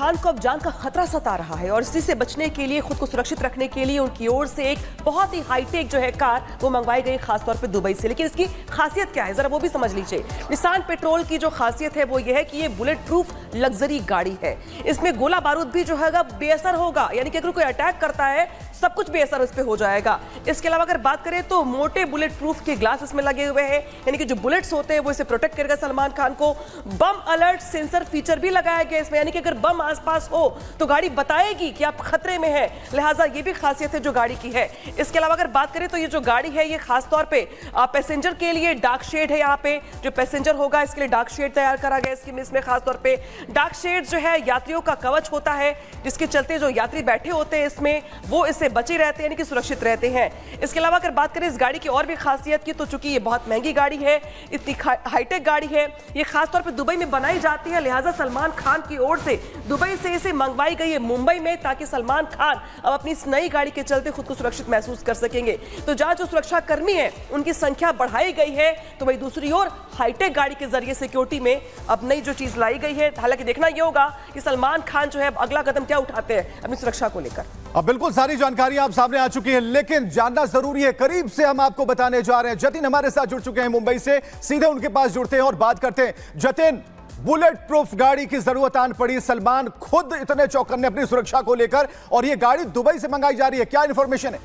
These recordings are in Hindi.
खान को अब जान का खतरा सता रहा है और इसी से बचने के लिए, खुद को सुरक्षित रखने के लिए उनकी ओर से एक बहुत ही हाईटेक जो है कार वो मंगवाई गई, खासतौर पे दुबई से। लेकिन इसकी खासियत क्या है जरा वो भी समझ लीजिए। निसान पेट्रोल की जो खासियत है वो ये है कि ये बुलेट प्रूफ लग्जरी गाड़ी है। इसमें गोला बारूद भी जो है बेअसर होगा, यानी कि अगर कोई अटैक करता है सब कुछ बेअसर उस पे हो जाएगा। इसके अलावा अगर बात करें तो मोटे बुलेट प्रूफ के ग्लास इसमें लगे हुए हैं, यानी कि जो बुलेट्स होते हैं वो इसे प्रोटेक्ट करेगा सलमान खान को। बम अलर्ट सेंसर फीचर भी लगाया गया इसमें, यानी कि अगर बम आसपास हो तो गाड़ी बताएगी कि आप खतरे में है, लिहाजा ये भी खासियत है जो गाड़ी की है। इसके अलावा अगर बात करें तो ये जो गाड़ी है ये खासतौर पे पैसेंजर के लिए डार्क शेड है। यहाँ पे जो पैसेंजर होगा इसके लिए डार्क शेड तैयार करा गया इसमें खासतौर पे डार्क शेड जो है यात्रियों का कवच होता है, जिसके चलते जो यात्री बैठे होते हैं इसमें वो इससे बचे रहते हैं, यानी कि सुरक्षित रहते हैं। इसके अलावा अगर बात करें इस गाड़ी की और भी खासियत की, तो चूंकि ये बहुत महंगी गाड़ी है, इतनी हाईटेक गाड़ी है, ये खासतौर पे दुबई में बनाई जाती है, लिहाजा सलमान खान की ओर से दुबई से इसे मंगवाई गई है मुंबई में, ताकि सलमान खान अब अपनी इस नई गाड़ी के चलते खुद को सुरक्षित महसूस कर सकेंगे। तो जहां जो सुरक्षा कर्मी है उनकी संख्या बढ़ाई गई है, तो वही दूसरी ओर हाईटेक गाड़ी के जरिए सिक्योरिटी में अब नई जो चीज लाई गई है। हालांकि देखना यह होगा कि सलमान खान जो है अगला कदम क्या उठाते हैं अपनी सुरक्षा को लेकर। अब बिल्कुल सारी जानकारी आप सामने आ चुकी है, लेकिन जानना जरूरी है, करीब से हम आपको बताने जा रहे हैं। जतिन हमारे साथ जुड़ चुके हैं मुंबई से, सीधे उनके पास जुड़ते हैं और बात करते हैं। जतिन, बुलेट प्रूफ गाड़ी की जरूरत आन पड़ी, सलमान खुद इतने चौकन्ने अपनी सुरक्षा को लेकर, और यह गाड़ी दुबई से मंगाई जा रही है, क्या इंफॉर्मेशन है?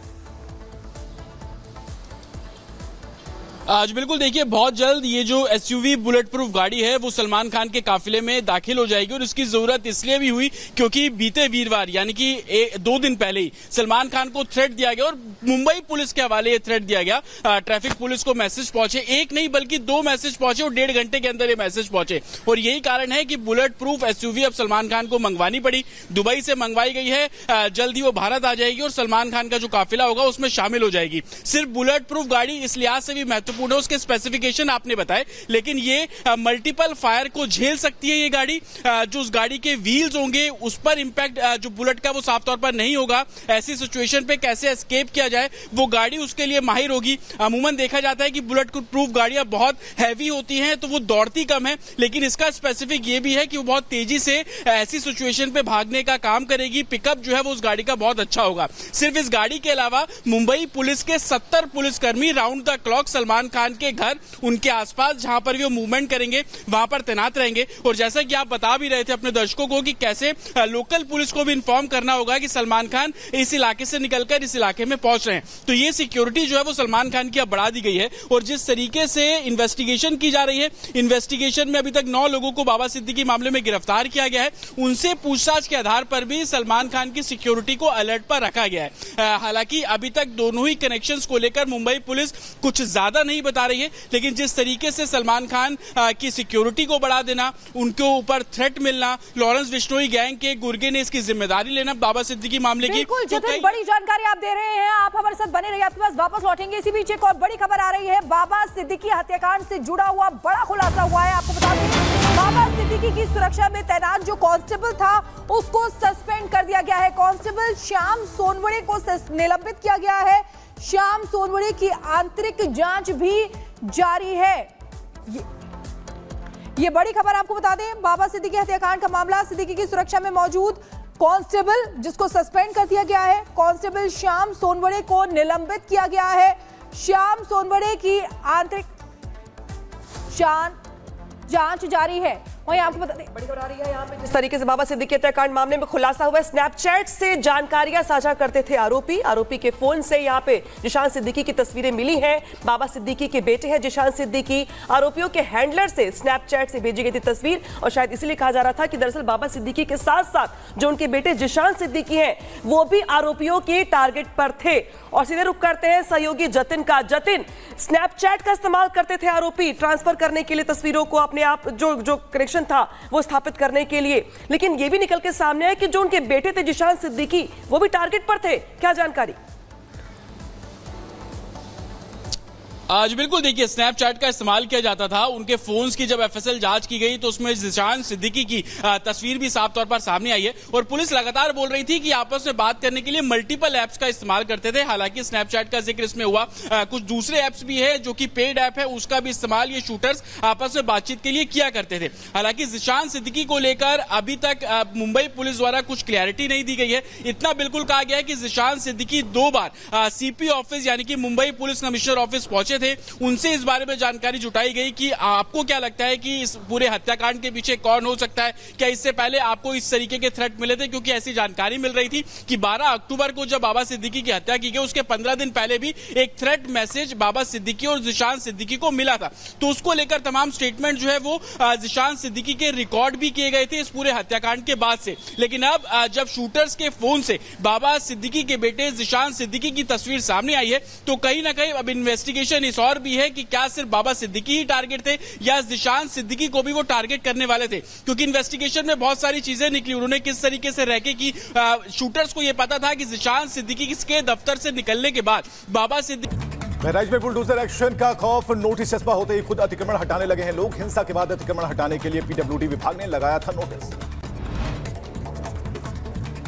आज बिल्कुल देखिए, बहुत जल्द ये जो एसयूवी बुलेट प्रूफ गाड़ी है वो सलमान खान के काफिले में दाखिल हो जाएगी। और इसकी जरूरत इसलिए भी हुई क्योंकि बीते वीरवार यानी कि 2 दिन पहले ही सलमान खान को थ्रेट दिया गया और मुंबई पुलिस के हवाले ये थ्रेट दिया गया। ट्रैफिक पुलिस को मैसेज पहुंचे, एक नहीं बल्कि 2 मैसेज पहुंचे और 1.5 घंटे के अंदर ये मैसेज पहुंचे। और यही कारण है कि बुलेट प्रूफ एसयूवी अब सलमान खान को मंगवानी पड़ी, दुबई से मंगवाई गई है। जल्द ही वो भारत आ जाएगी और सलमान खान का जो काफिला होगा उसमें शामिल हो जाएगी। सिर्फ बुलेट प्रूफ गाड़ी इस लिहाज से भी महत्वपूर्ण है, उसके स्पेसिफिकेशन आपने बताए, लेकिन ये मल्टीपल फायर को झेल सकती है। ये गाड़ी जो उस गाड़ी के व्हील्स होंगे उस पर इंपैक्ट जो बुलेट का वो साफ तौर पर नहीं होगा। ऐसी सिचुएशन पे कैसे एस्केप किया जाए वो गाड़ी उसके लिए माहिर होगी। अमूमन देखा जाता है कि बुलेट प्रूफ गाड़ियां बहुत हैवी होती हैं तो वो दौड़ती कम है, लेकिन इसका स्पेसिफिक ये भी है कि वो बहुत तेजी से ऐसी सिचुएशन पे भागने का काम करेगी। पिकअप जो है वो उस गाड़ी का बहुत अच्छा होगा। सिर्फ इस गाड़ी के अलावा मुंबई पुलिस के 70 पुलिसकर्मी round the clock Salman Khan के घर, उनके आसपास जहां पर भी वो मूवमेंट करेंगे वहां पर तैनात रहेंगे। और जैसा कि आप बता भी रहे थे अपने दर्शकों को कि कैसे लोकल पुलिस को भी इन्फॉर्म करना होगा कि सलमान खान इस इलाके से निकलकर इस इलाके में पहुंच रहे हैं, तो ये सिक्योरिटी जो है वो सलमान खान की अब बढ़ा दी गई है। और जिस तरीके से इन्वेस्टिगेशन की जा रही है, इन्वेस्टिगेशन में अभी तक 9 लोगों को बाबा सिद्दीकी मामले में गिरफ्तार किया गया है। उनसे पूछताछ के आधार पर भी सलमान खान की सिक्योरिटी को अलर्ट पर रखा गया है। हालांकि अभी तक दोनों ही कनेक्शंस को लेकर मुंबई पुलिस कुछ ज्यादा नहीं बता रही है, लेकिन जिस तरीके से सलमान खान की सिक्योरिटी को बढ़ा देना, उनके ऊपर थ्रेट मिलना, लॉरेंस बिश्नोई गैंग के गुर्गे ने इसकी जिम्मेदारी लेना बाबा सिद्दीकी मामले की, बिल्कुल जतिन, बड़ी जानकारी आप दे रहे हैं। आप हमारे साथ बने रहिए, आपके पास वापस लौटेंगे। इसी बीच एक और बड़ी खबर आ रही है, बाबा सिद्दीकी हत्याकांड से जुड़ा हुआ बड़ा खुलासा हुआ है। आपको बता दें, बाबा सिद्दीकी की सुरक्षा में तैनात जो कांस्टेबल था उसको सस्पेंड कर दिया गया है। कांस्टेबल श्याम सोनवड़े को निलंबित किया गया है। श्याम सोनवड़े की आंतरिक जांच भी जारी है। ये बड़ी खबर आपको बता दें, बाबा सिद्दीकी हत्याकांड का मामला, सिद्दीकी की सुरक्षा में मौजूद कांस्टेबल जिसको सस्पेंड कर दिया गया है, कांस्टेबल श्याम सोनवड़े को निलंबित किया गया है। श्याम सोनवड़े की आंतरिक जांच जारी है। वहीं आपको बता दें, बड़ी खबर आ रही है यहाँ पे, जिस तरीके से बाबा सिद्दीकी हत्याकांड मामले में खुलासा हुआ है, स्नैपचैट से जानकारियां साझा करते थे आरोपी के फोन से यहाँ पे जिशान सिद्दीकी की तस्वीरें मिली हैं। बाबा सिद्दीकी के बेटे हैं जिशान सिद्दीकी, आरोपियों के हैंडलर से स्नैपचैट से भेजी गई थी तस्वीर, और शायद इसीलिए कहा जा रहा था कि दरअसल बाबा सिद्दीकी के साथ साथ जो उनके बेटे जिशान सिद्दीकी हैं वो भी आरोपियों के टारगेट पर थे। और सीधे रुख करते हैं सहयोगी जतिन का। जतिन, स्नैपचैट का इस्तेमाल करते थे आरोपी ट्रांसफर करने के लिए तस्वीरों को, अपने आप जो कनेक्शन था वो स्थापित करने के लिए, लेकिन ये भी निकल के सामने है कि जो उनके बेटे थे जिशान सिद्दीकी वो भी टारगेट पर थे। क्या जानकारी? आज बिल्कुल देखिए, स्नैपचैट का इस्तेमाल किया जाता था। उनके फोन्स की जब एफएसएल जांच की गई तो उसमें जिशान सिद्दीकी की तस्वीर भी साफ तौर पर सामने आई है और पुलिस लगातार बोल रही थी कि आपस में बात करने के लिए मल्टीपल ऐप्स का इस्तेमाल करते थे। हालांकि स्नैपचैट का जिक्र इसमें हुआ, कुछ दूसरे ऐप्स भी है जो कि पेड ऐप है, उसका भी इस्तेमाल ये शूटर्स आपस में बातचीत के लिए किया करते थे। हालांकि जिशान सिद्दीकी को लेकर अभी तक मुंबई पुलिस द्वारा कुछ क्लैरिटी नहीं दी गई है। इतना बिल्कुल कहा गया है कि जिशान सिद्दीकी 2 बार सीपी ऑफिस यानी कि मुंबई पुलिस कमिश्नर ऑफिस पहुंचे थे। उनसे इस बारे में जानकारी जुटाई गई कि आपको क्या लगता है कि इस पूरे हत्याकांड के पीछे कौन हो सकता है, क्या इससे पहले आपको इस तरीके के थ्रेट मिले थे, क्योंकि ऐसी जानकारी मिल रही थी कि 12 अक्टूबर को जब बाबा सिद्दीकी की हत्या की गई उसके 15 दिन पहले भी एक थ्रेट मैसेज बाबा सिद्दीकी और जिशान सिद्दीकी को मिला था। तो उसको लेकर तमाम स्टेटमेंट जो है वो जिशान सिद्दीकी के रिकॉर्ड भी किए गए थे इस पूरे हत्याकांड के बाद से। लेकिन अब जब शूटर्स के फोन से बाबा सिद्दीकी के बेटे जिशान सिद्दीकी की तस्वीर सामने आई है तो कहीं ना कहीं अब इन्वेस्टिगेशन इस और भी है कि क्या सिर्फ बाबा सिद्दीकी ही टारगेट थे या जिशान सिद्दीकी को भी वो टारगेट करने वाले थे, क्योंकि इन्वेस्टिगेशन में बहुत सारी चीजें निकली। उन्होंने किस तरीके से रह के कि शूटर्स को यह पता था कि जिशान सिद्दीकी के दफ्तर से निकलने के बाद बाबा सिद्दीकी। बहराइच में बुलडोजर एक्शन का खौफ, नोटिस चस्पा होते ही खुद अतिक्रमण हटाने लगे हैं लोग। हिंसा के बाद अतिक्रमण हटाने के लिए पीडब्ल्यूडी विभाग ने लगाया था नोटिस।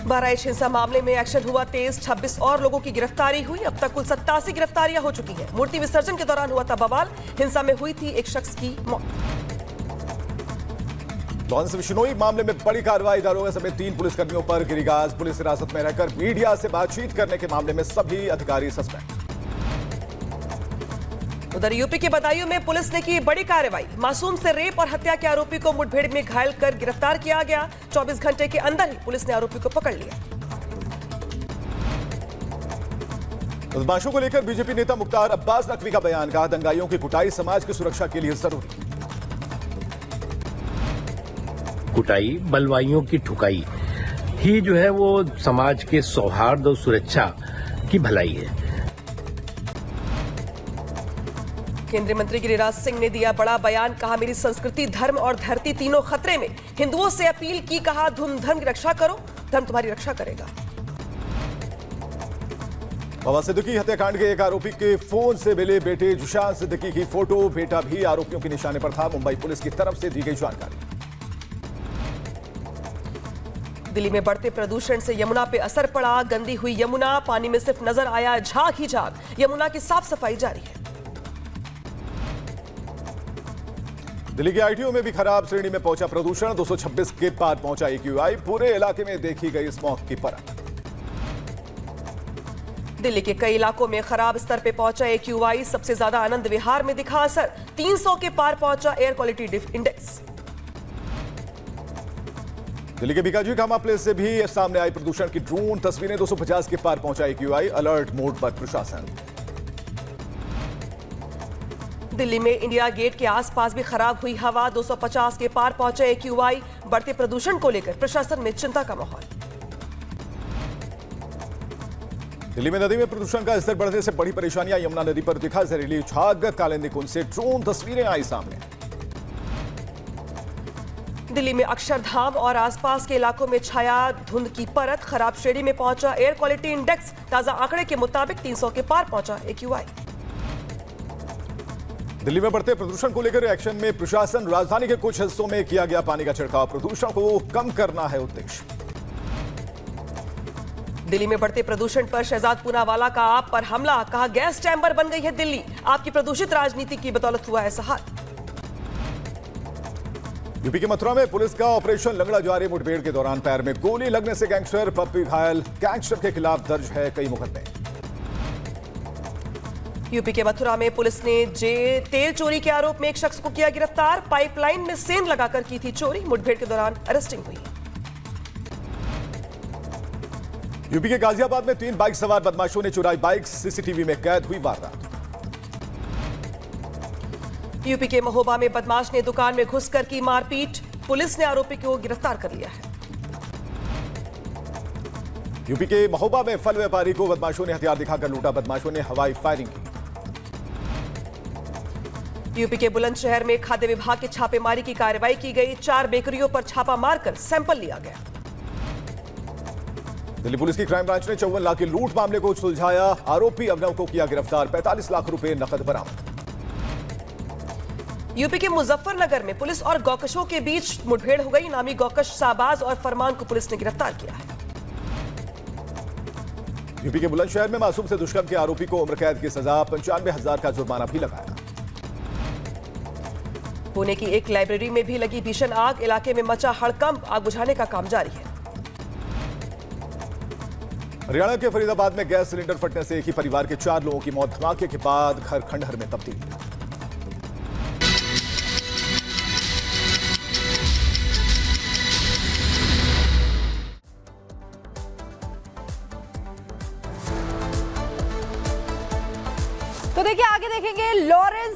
बहराइच हिंसा मामले में एक्शन हुआ तेज, 26 और लोगों की गिरफ्तारी हुई। अब तक कुल 87 गिरफ्तारियां हो चुकी हैं। मूर्ति विसर्जन के दौरान हुआ था बवाल, हिंसा में हुई थी एक शख्स की मौत। लॉरेंस बिश्नोई मामले में बड़ी कार्रवाई, दारोगा समेत 3 पुलिसकर्मियों पर गिरिगाज। पुलिस हिरासत में रहकर मीडिया से बातचीत करने के मामले में सभी अधिकारी सस्पेंड। उधर यूपी के बदायूं में पुलिस ने की बड़ी कार्रवाई, मासूम से रेप और हत्या के आरोपी को मुठभेड़ में घायल कर गिरफ्तार किया गया। 24 घंटे के अंदर ही पुलिस ने आरोपी को पकड़ लिया। बदमाशों को लेकर बीजेपी नेता मुख्तार अब्बास नकवी का बयान, कहा दंगाइयों की कुटाई समाज की सुरक्षा के लिए जरूरी। कुटाई, बलवाइयों की ठुकाई ही जो है वो समाज के सौहार्द और सुरक्षा की भलाई है। केंद्रीय मंत्री गिरिराज सिंह ने दिया बड़ा बयान, कहा मेरी संस्कृति, धर्म और धरती तीनों खतरे में। हिंदुओं से अपील की, कहा धर्म की रक्षा करो, धर्म तुम्हारी रक्षा करेगा। बाबा सिद्दीकी हत्याकांड के एक आरोपी के फोन से मिले बेटे जिशान सिद्दीकी की फोटो, बेटा भी आरोपियों के निशाने पर था। मुंबई पुलिस की तरफ से दी गई जानकारी। दिल्ली में बढ़ते प्रदूषण से यमुना पे असर पड़ा, गंदी हुई यमुना, पानी में सिर्फ नजर आया झाग ही झाग। यमुना की साफ सफाई जारी है। दिल्ली के आईटीओ में भी खराब श्रेणी में पहुंचा प्रदूषण, 226 के पार पहुंचा एक्यूआई। पूरे इलाके में देखी गई स्मॉग की परत। दिल्ली के कई इलाकों में खराब स्तर पे पहुंचा एक्यूआई, सबसे ज्यादा आनंद विहार में दिखा असर, 300 के पार पहुंचा एयर क्वालिटी इंडेक्स। दिल्ली के बीकाजी कामा प्लेस से भी सामने आई प्रदूषण की ड्रोन तस्वीरें, 250 के पार पहुंचा एक्यूआई। अलर्ट मोड पर प्रशासन। दिल्ली में इंडिया गेट के आसपास भी खराब हुई हवा, 250 के पार पहुंचा एक्यूआई। बढ़ते प्रदूषण को लेकर प्रशासन में चिंता का माहौल। दिल्ली में नदी में प्रदूषण का स्तर बढ़ने से बड़ी परेशानियां, यमुना नदी पर दिखा जहरीली झाग। कालिंदी कुंड से ड्रोन तस्वीरें आई सामने। दिल्ली में अक्षरधाम और आसपास के इलाकों में छाया धुंध की परत, खराब श्रेणी में पहुंचा एयर क्वालिटी इंडेक्स। ताजा आंकड़े के मुताबिक 300 के पार पहुंचा एक्यूआई। दिल्ली में बढ़ते प्रदूषण को लेकर एक्शन में प्रशासन, राजधानी के कुछ हिस्सों में किया गया पानी का छिड़काव। प्रदूषण को कम करना है उद्देश्य। दिल्ली में बढ़ते प्रदूषण पर शहजाद पूनावाला का आप पर हमला, कहा गैस चैम्बर बन गई है दिल्ली, आपकी प्रदूषित राजनीति की बदौलत हुआ ऐसा हाल। यूपी के मथुरा में पुलिस का ऑपरेशन लंगड़ा जारी, मुठभेड़ के दौरान पैर में गोली लगने से गैंगस्टर पप्पी घायल। गैंगस्टर के खिलाफ दर्ज है कई मुकदमे। यूपी के मथुरा में पुलिस ने तेल चोरी के आरोप में एक शख्स को किया गिरफ्तार। पाइपलाइन में सेंध लगाकर की थी चोरी, मुठभेड़ के दौरान अरेस्टिंग हुई। यूपी के गाजियाबाद में 3 बाइक सवार बदमाशों ने चुराई बाइक, सीसीटीवी में कैद हुई वारदात। यूपी के महोबा में बदमाश ने दुकान में घुसकर की मारपीट, पुलिस ने आरोपी को गिरफ्तार कर लिया है। यूपी के महोबा में फल व्यापारी को बदमाशों ने हथियार दिखाकर लूटा, बदमाशों ने हवाई फायरिंग की। यूपी के बुलंदशहर में खाद्य विभाग की छापेमारी की कार्रवाई की गई, 4 बेकरियों पर छापा मारकर सैंपल लिया गया। दिल्ली पुलिस की क्राइम ब्रांच ने 54 लाख की लूट मामले को सुलझाया, आरोपी अभिनव को किया गिरफ्तार, 45 लाख रुपए नकद बरामद। यूपी के मुजफ्फरनगर में पुलिस और गौकशों के बीच मुठभेड़ हो गई। नामी गौकश शाहबाज और फरमान को पुलिस ने गिरफ्तार किया है। यूपी के बुलंदशहर में मासूम से दुष्कर्म के आरोपी को उम्र कैद की सजा, 95,000 का जुर्माना भी लगाया। पुणे की एक लाइब्रेरी में भी लगी भीषण आग, इलाके में मचा हड़कंप, आग बुझाने का काम जारी है। हरियाणा के फरीदाबाद में गैस सिलेंडर फटने से एक ही परिवार के 4 लोगों की मौत, धमाके के बाद घर खंडहर में तब्दील। तो देखिए आगे देखेंगे, लॉरेंस